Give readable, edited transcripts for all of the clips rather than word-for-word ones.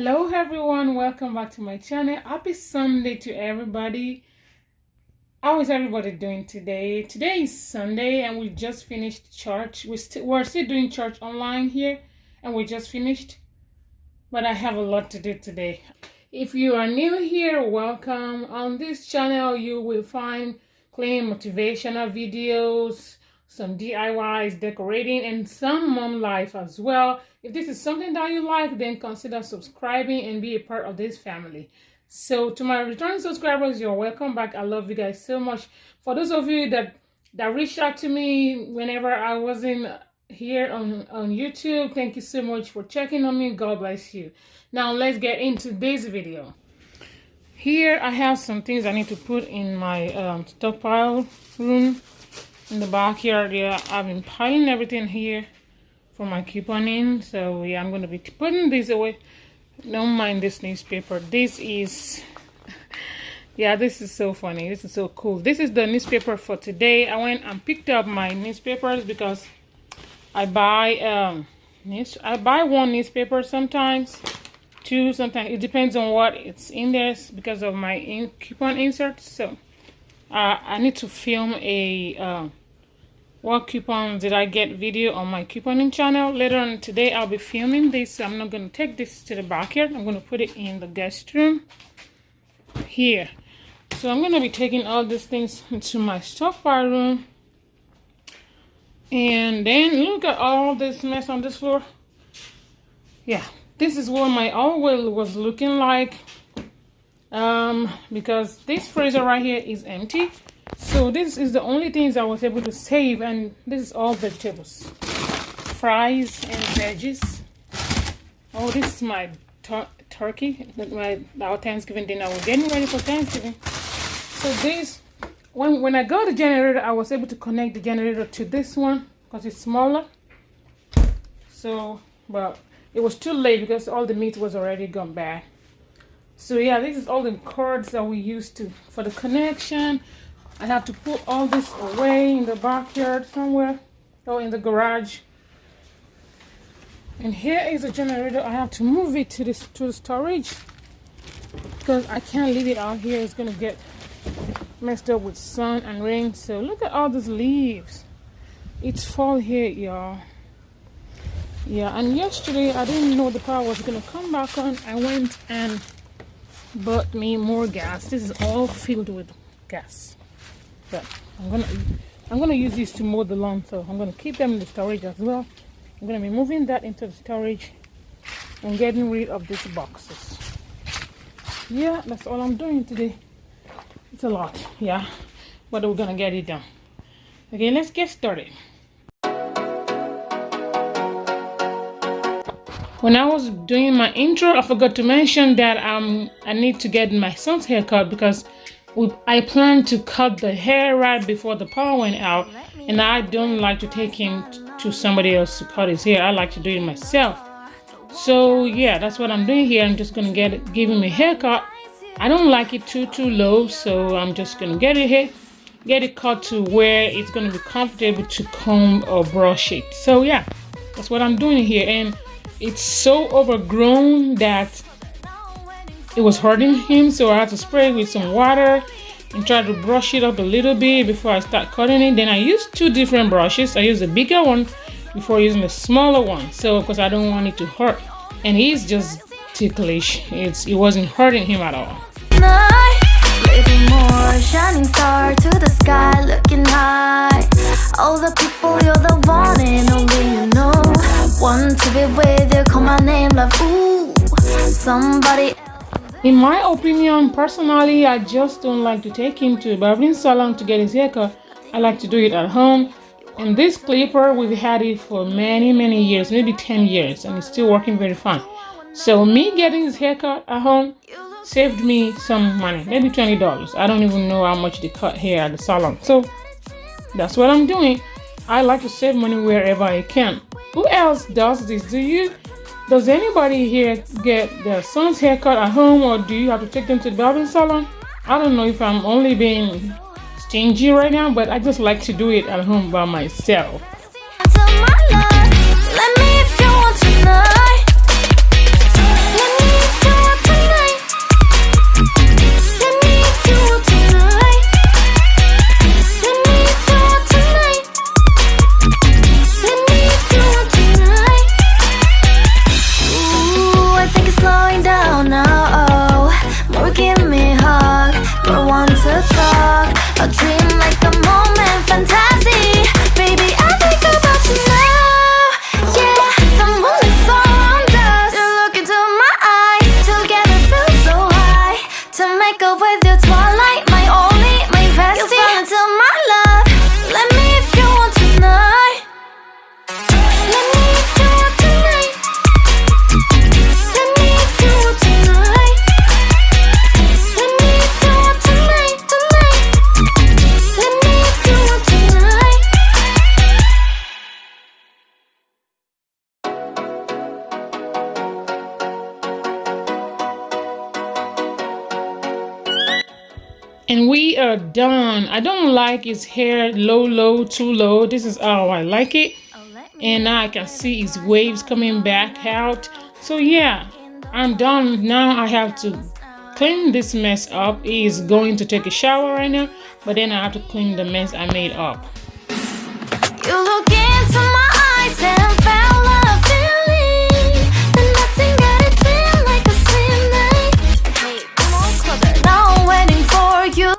Hello everyone, welcome back to my channel. Happy Sunday to everybody. How is everybody doing today? Today is Sunday and we just finished church. We're still doing church online here and we just finished, but I have a lot to do today. If you are new here, welcome. On this channel you will find cleaning motivational videos, some DIYs, decorating, and some mom life as well. If this is something that you like, then consider subscribing and be a part of this family. So to my returning subscribers, you're welcome back. I love you guys so much. For those of you that reached out to me whenever I wasn't here on YouTube, thank you so much for checking on me. God bless you. Now let's get into this video. Here I have some things I need to put in my stockpile room in the backyard. Yeah, I've been piling everything here for my couponing. So yeah, I'm going to be putting this away. Don't mind this newspaper. This is, yeah, this is so funny. This is so cool. This is the newspaper for today. I went and picked up my newspapers because I buy one newspaper sometimes, two sometimes. It depends on what it's in there because of my coupon inserts. So I need to film a what coupon did I get video on my couponing channel. Later on today I'll be filming this. So I'm not going to take this to the backyard. I'm going to put it in the guest room here. So I'm going to be taking all these things into my stockpile room. And then look at all this mess on this floor. Yeah, this is what my oil was looking like. Because this freezer right here is empty. So this is the only things I was able to save, and this is all vegetables, fries and veggies. Oh, this is my turkey, our Thanksgiving dinner. We're getting ready for Thanksgiving. So this, when I got the generator, I was able to connect the generator to this one because it's smaller. So, but it was too late because all the meat was already gone bad. So yeah, this is all the cords that we used for the connection. I have to put all this away in the backyard somewhere or in the garage. And here is the generator. I have to move it to the storage because I can't leave it out here. It's gonna get messed up with sun and rain. So look at all these leaves. It's fall here, y'all. Yeah, and yesterday I didn't know the power was gonna come back on. I went and bought me more gas. This is all filled with gas. But I'm gonna use these to mow the lawn, so I'm gonna keep them in the storage as well. I'm gonna be moving that into the storage and getting rid of these boxes. Yeah, that's all I'm doing today. It's a lot, yeah, but we're gonna get it done. Okay, let's get started. When I was doing my intro, I forgot to mention that I need to get my son's haircut because I plan to cut the hair right before the power went out, and I don't like to take him to somebody else to cut his hair. I like to do it myself. So yeah, that's what I'm doing here. I'm just gonna give him a haircut. I don't like it too low, so I'm just gonna get it cut to where it's gonna be comfortable to comb or brush it. So yeah, that's what I'm doing here, and it's so overgrown that it was hurting him, so I had to spray it with some water and try to brush it up a little bit before I start cutting it. Then I used two different brushes. I used a bigger one before using the smaller one, so because I don't want it to hurt. And he's just ticklish. It wasn't hurting him at all. Living more, shining star to the sky, looking high. All the people, you're the one and only you know. Want to be with you, call my name, love. Ooh, somebody. In my opinion, personally, I just don't like to take him to a barbering salon to get his haircut. I like to do it at home. And this clipper, we've had it for many years, maybe 10 years, and it's still working very fine. So me getting his haircut at home saved me some money, maybe $20. I don't even know how much they cut hair at the salon. So that's what I'm doing. I like to save money wherever I can. Who else does this? Does anybody here get their son's haircut at home, or do you have to take them to the barbering salon? I don't know if I'm only being stingy right now, but I just like to do it at home by myself. Let me if you want tonight. Let me if And we are done. I don't like his hair low, too low. This is how I like it. And now I can see his waves coming back out. So yeah, I'm done. Now I have to clean this mess up. He is going to take a shower right now, but then I have to clean the mess I made up. You look into my eyes and found love feeling. And nothing got it feel like a slim night. Hey, come on closer. Now I'm waiting for you.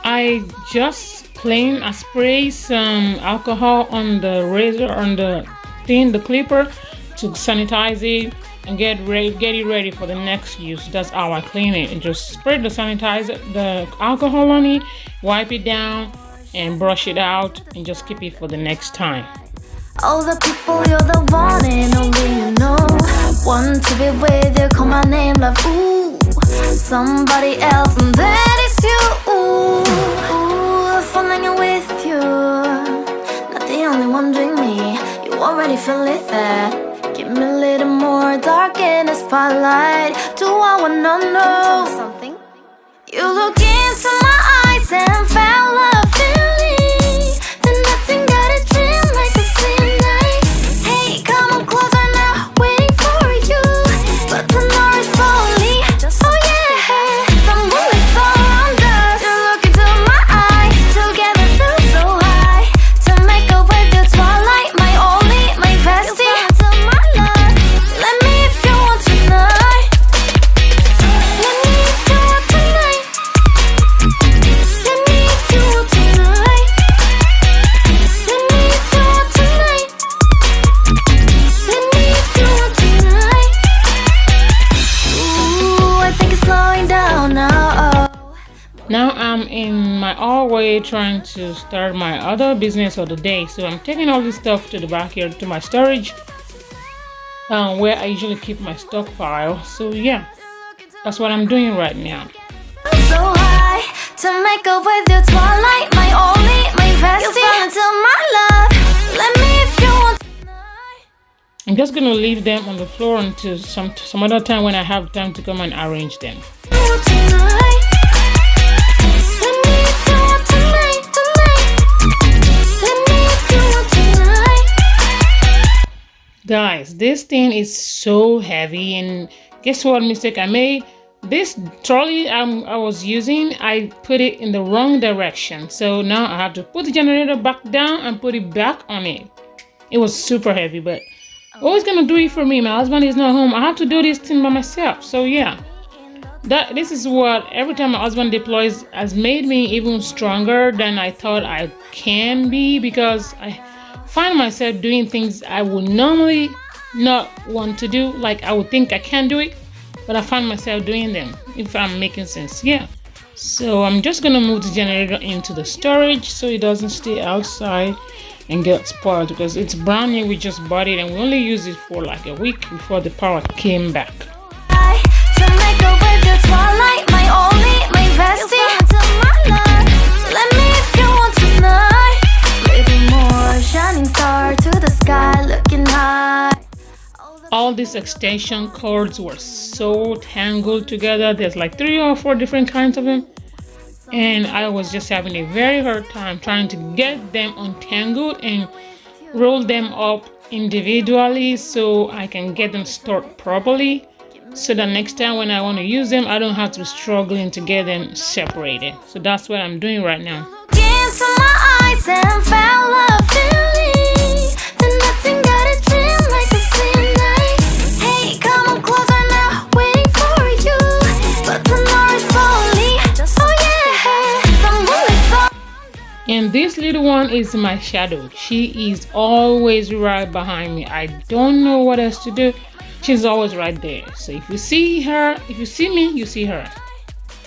I just cleaned. I spray some alcohol on the razor, on the thing, the clipper, to sanitize it and get it ready for the next use. That's how I clean it. And just spray the sanitizer, the alcohol on it, wipe it down, and brush it out, and just keep it for the next time. All the people, you're the one and only you know. Want to be with you, call my name, love. Ooh, somebody else, and that is you. Ooh, falling in with you. Not the only one doing me. You already feel it there. Give me a little more dark in the spotlight. Do I wanna know something? You look into my eyes and found love feeling. Then nothing got it dream like a slim night. Hey, come on closer now, waiting for you. But the night is slowly. Oh yeah, the moonlight's around us. You look into my eyes, together feel so high. To make up with the twilight, my only, my bestie. You my love. Let me if you want tonight. Let me if you want tonight. Let me if you want tonight. Let me if you want tonight. Let me if you want tonight. Ooh, I think it's slowing down now. Now I'm in my hallway trying to start my other business of the day. So I'm taking all this stuff to the backyard, to my storage, where I usually keep my stockpile. So yeah, that's what I'm doing right now. So high to make up with your twilight, my only, my bestie. You fell into my love. Let me if you want tonight. I'm just gonna leave them on the floor until some other time when I have time to come and arrange them. You want tonight. Let me if you want tonight, tonight. Let me if you want tonight. Guys, this thing is so heavy, and guess what mistake I made? This trolley I was using, I put it in the wrong direction. So now I have to put the generator back down and put it back on it. It was super heavy, but always gonna do it for me. My husband is not home. I have to do this thing by myself. So yeah, this is what every time my husband deploys has made me even stronger than I thought I can be, because I find myself doing things I would normally not want to do. Like I would think I can do it, but I find myself doing them, if I'm making sense. Yeah. So I'm just gonna move the generator into the storage so it doesn't stay outside and get spoiled, because it's brand new. We just bought it and we only used it for like a week before the power came back. To make up with your twilight, my only, my bestie. You fell into my love. Let me if you want tonight. Little more shining star to the sky, looking high. All these extension cords were so tangled together. There's like 3 or 4 different kinds of them, and I was just having a very hard time trying to get them untangled and roll them up individually so I can get them stored properly, so that next time when I want to use them, I don't have to be struggling to get them separated. So that's what I'm doing right now. Look into my eyes and found love feeling. Then nothing got it dream like a slim night. Hey, come on closer now, waiting for you. But the night is slowly. Oh yeah, the moonlight's on. And this little one is my shadow. She is always right behind me. I don't know what else to do. She's always right there. So if you see her, if you see me, you see her.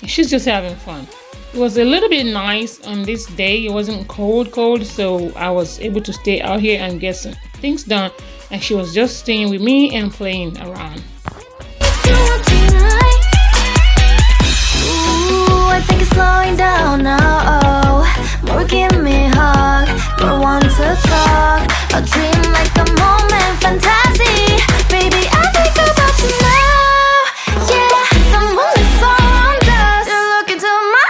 And she's just having fun. It was a little bit nice on this day. It wasn't cold, so I was able to stay out here and get some things done. And she was just staying with me and playing around. Ooh, I think it's slowing down now. More give me a hug, more want to talk. A dream like a moment, fantasy. Baby, I think about you now. Yeah, the moonlight's around us. You look into my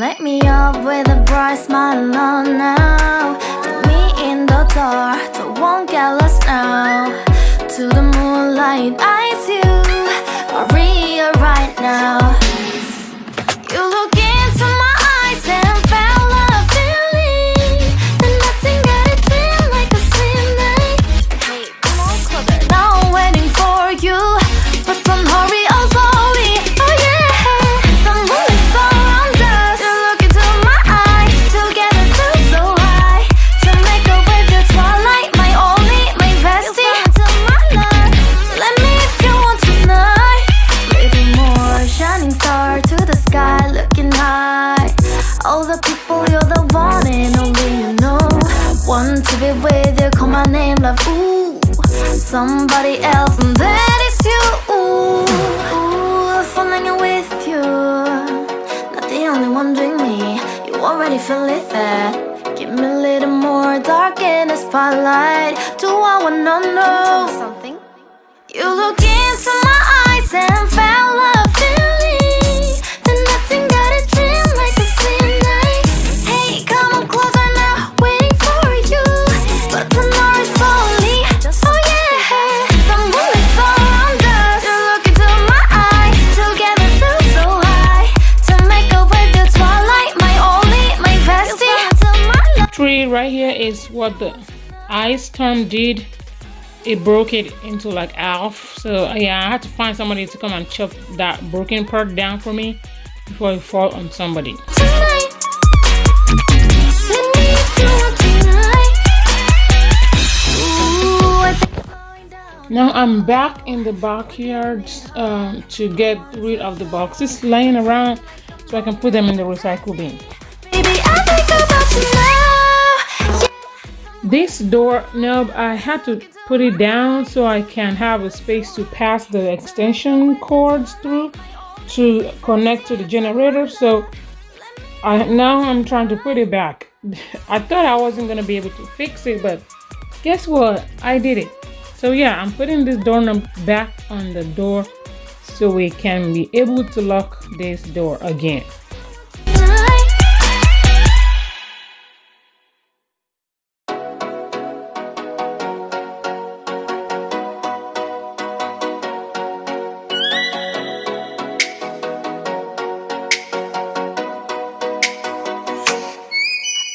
let me up with a bright smile on now. Put me in the dark, so won't get lost now. To the moonlight, eyes you, Maria right now. You look into my eyes and felt love feeling. Then nothing got a dream like a slim night. Hey, come on closer. Now I'm waiting for you, but don't hurry, oh slowly. Oh yeah, the moon is around us. You look into my eyes, together feel so high. To make up with the twilight, my only, my bestie. You into my life, let me if you want tonight. Little more shining star to the sky, looking high. All the people, you're the one and only you know. Want to be with you, call my name, love, ooh. Somebody else, and that is you, ooh. Falling in with you, not the only one doing me. You already feel it there. Give me a little more dark in the spotlight. Do I wanna know something? You look into my eyes and felt love feeling. Then nothing got a dream like a slim night. Hey, come on closer now, waiting for you. But tonight is slowly. Oh yeah, the moon is around us. You look into my eyes, together feel so high. To make up with the twilight, my only, my bestie. Tree right here is what the ice storm did. It broke it into like half. So yeah, I had to find somebody to come and chop that broken part down for me before it fall on somebody. Tonight, let me if you want tonight. Ooh, I think slowing down. Now I'm back in the backyard to get rid of the boxes laying around so I can put them in the recycle bin. Baby, I think about you now. Yeah. This door knob, I had to put it down so I can have a space to pass the extension cords through to connect to the generator. So now I'm trying to put it back. I thought I wasn't gonna be able to fix it, but guess what? I did it. So yeah, I'm putting this doorknob back on the door so we can be able to lock this door again.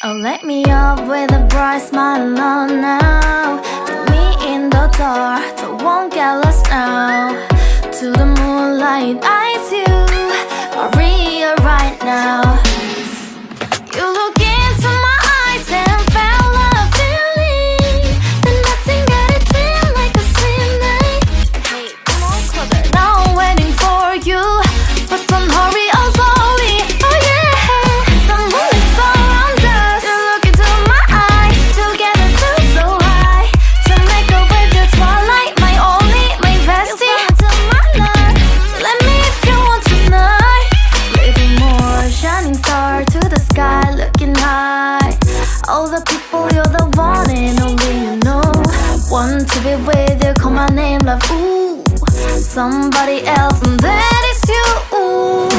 Oh, let me up with a bright smile on now. Put me in the dark, so won't get lost now. To the moonlight, eyes you, Maria right now. You look into my eyes and felt love feeling. Then nothing got a dream like a slim night. Hey, come on closer. Now I'm waiting for you, but don't hurry, oh slowly. Oh yeah, the moon is around us. You look into my eyes, together feel so high. To make up with the twilight, my only, my bestie. You into my life, let me if you want tonight. Little more shining star to the sky, looking high. All the people, you're the one and only you know. Want to be with you, call my name, love, ooh. Somebody else, and that is you, ooh.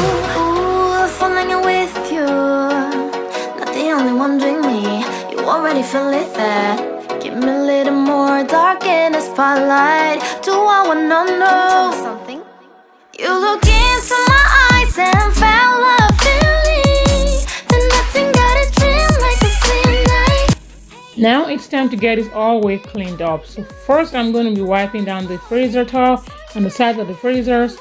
Falling in with you, not the only one doing me. You already feel it there. Give me a little more dark in the spotlight. Do I wanna know something? You look into my eyes and felt love feeling. Then nothing got a dream like a slim night. Now it's time to get this all way cleaned up. So first I'm going to be wiping down the freezer towel on the sides of the freezers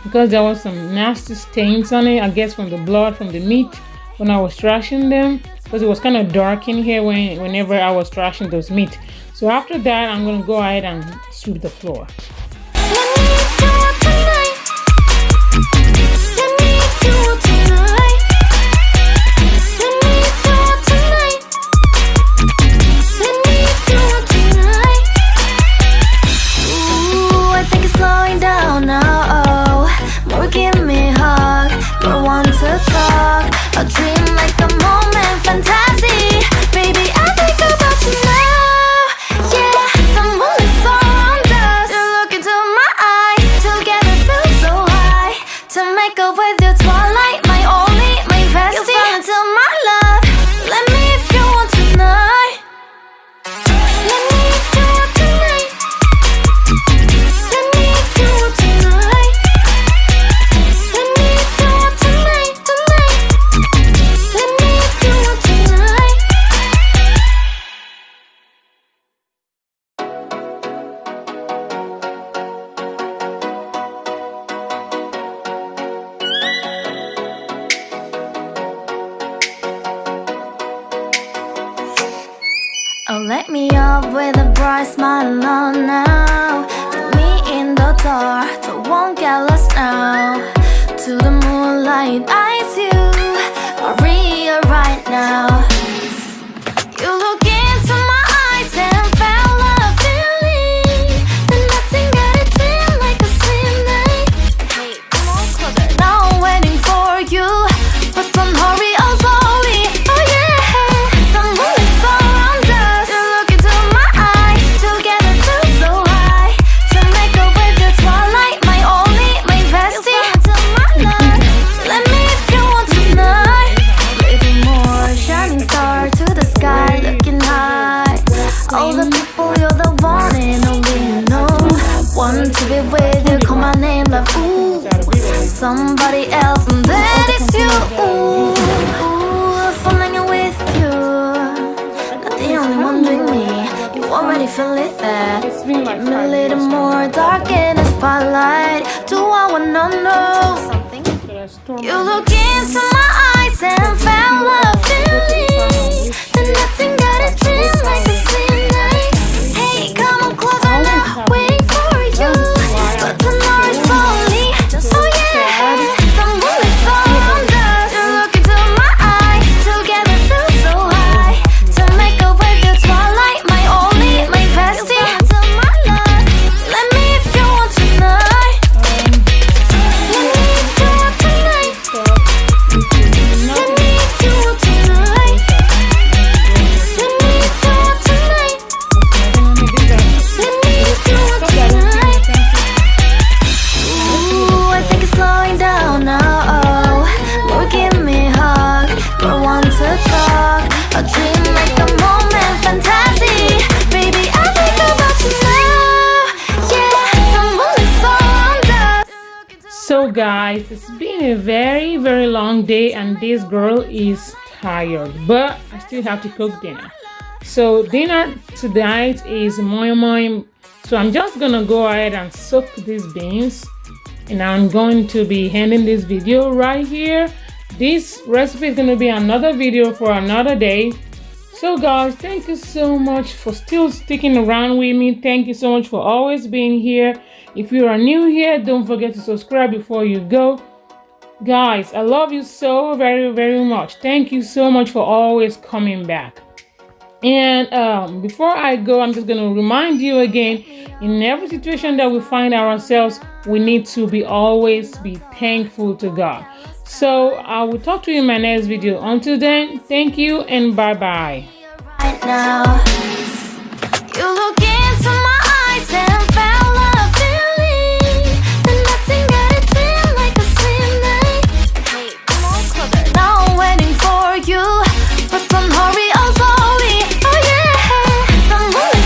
because there was some nasty stains on it, I guess from the blood from the meat when I was trashing them, because it was kind of dark in here whenever I was trashing those meat. So after that I'm going to go ahead and sweep the floor. Let me if you want tonight. Let me if you want tonight. Let me if you want tonight. Let me if you want tonight. Ooh, I think it's slowing down now. Oh, more give me a hug, more want to talk. A dream like a moment, fantasy. Baby, I think about you now. Yeah, the moon is around us. You look into my eyes, together feel so high. To make up with your twilight, my only, my bestie. bright smile on now. Put me in the dark, don't won't get lost now. To the moonlight, eyes you, Maria right now. You look into my eyes and felt a feeling. The nothing got it feel like a slim night. Hey, come on closer. Now I'm waiting for you, but don't hurry, oh slowly. Oh yeah, the moon is around us. You look into my eyes, together feel so high. To make a way the twilight, my only, my bestie. Let me if you want tonight. Little more shining star to the sky, looking high. All the people, you're the one and only you know. Want to be with you, call my name like ooh. Somebody else, and that is you. Ooh, falling in with you. Not the only one doing me. You already feel it there. Give me a little more dark in the spotlight. Do I wanna know? You look into my eyes and felt a feeling. And nothing got it feel like a slim night. Hey, come on closer now, waiting for you. But tomorrow is slowly. Oh yeah, the moon is around us. You look into my eyes, together feel so high. To make a way the twilight, my only, my bestie. Let me if you want tonight. Let me if you want tonight. Let me if you want tonight. Let me if you want tonight. Let me if you want tonight. Ooh, I think it's slowing down now. More give me a hug, more want to talk. A dream like a moment, fantasy. Baby, I think about you now. Yeah, the moon is around us. So guys, it's been a very very long day and this girl is tired, but I still have to cook dinner. So dinner tonight is moi moi. So I'm just gonna go ahead and soak these beans, and I'm going to be ending this video right here. This recipe is gonna be another video for another day. So guys, thank you so much for still sticking around with me. Thank you so much for always being here. If you are new here, don't forget to subscribe before you go. Guys, I love you so very very much. Thank you so much for always coming back. And before I go, I'm just going to remind you again, in every situation that we find ourselves, we need to always be thankful to God. So I will talk to you in my next video. Until then, thank you and bye bye. Right now, you look